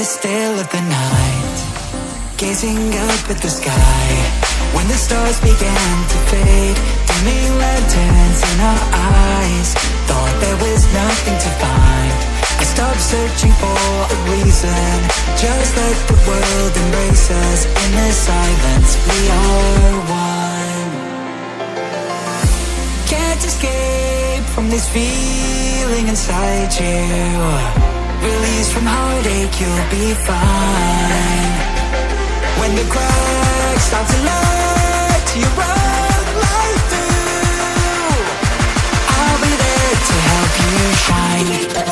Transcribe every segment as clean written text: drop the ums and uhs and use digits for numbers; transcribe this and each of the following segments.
still of the night, gazing up at the sky. When the stars began to fade, dimming lanterns in our eyes, thought there was nothing to find. I stopped searching for a reason, just let the world embrace us. In the silence we are one. Can't escape from this feeling inside you. Release from heartache, you'll be fine. When the cracks start to let you run right through, I'll be there to help you shine.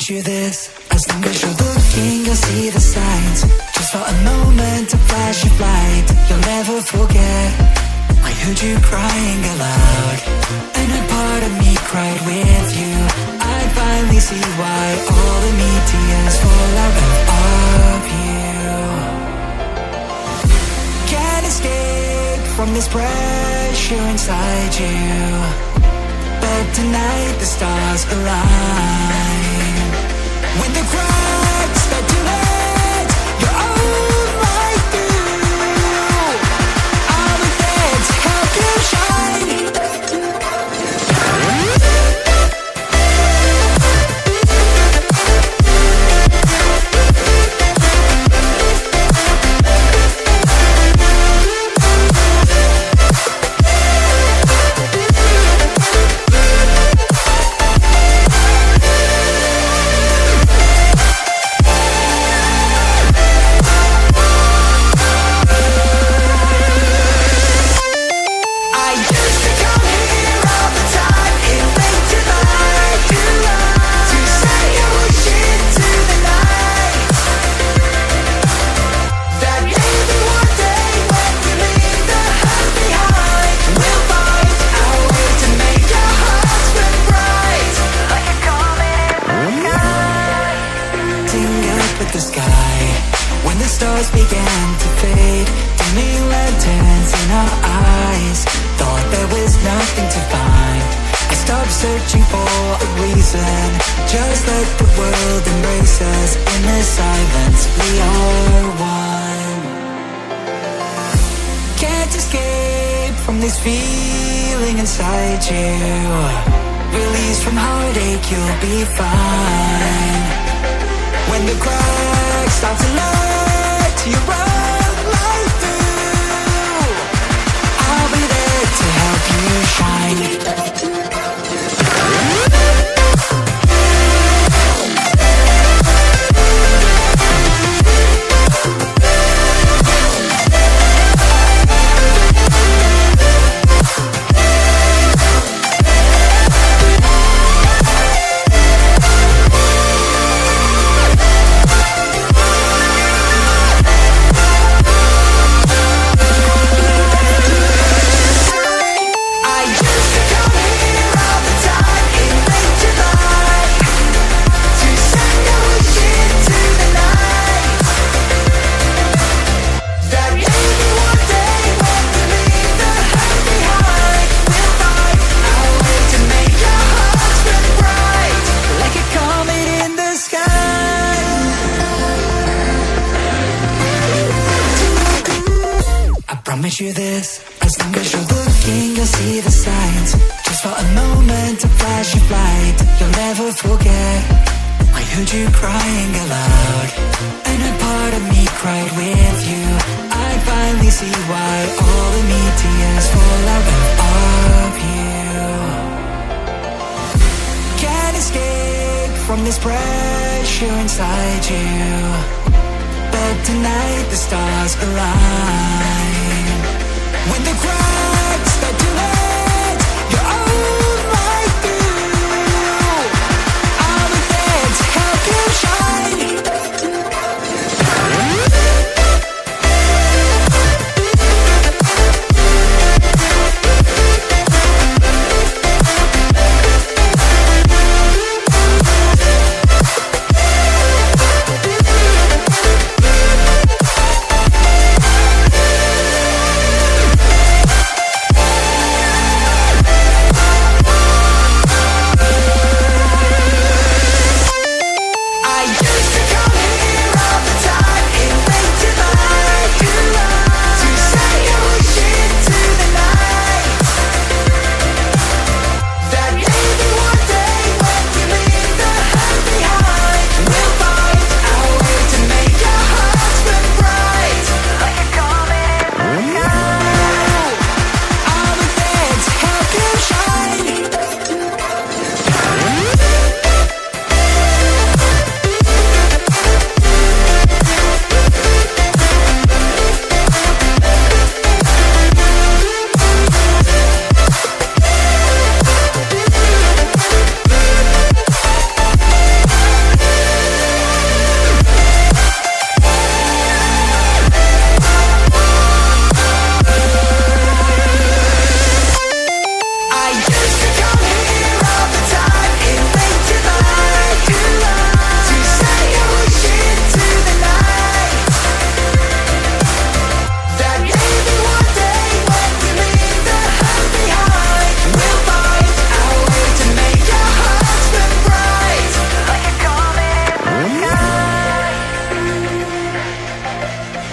You this, as long as you're looking, you'll see the signs. Just for a moment, a flash of light, you'll never forget. I heard you crying aloud, and a part of me cried with you. I finally see why all the tears fall out of you. Can't escape from this pressure inside you, but tonight the stars align. When the cracks start to let your own light through, I'll be there to help you shine. Searching for a reason, just let the world embrace us. In the silence we are one. Can't escape from this feeling inside you. Release from heartache, you'll be fine. When the cracks start to let you run right through, I'll be there to help you shine. Promise you this, as long as you're looking, you'll see the signs. Just for a moment, a flash of light, you'll never forget. I heard you crying aloud, and a part of me cried with you. I I finally see why all the me tears fall out of you. Can't escape from this pressure inside you, but tonight the stars align. When the cracks start to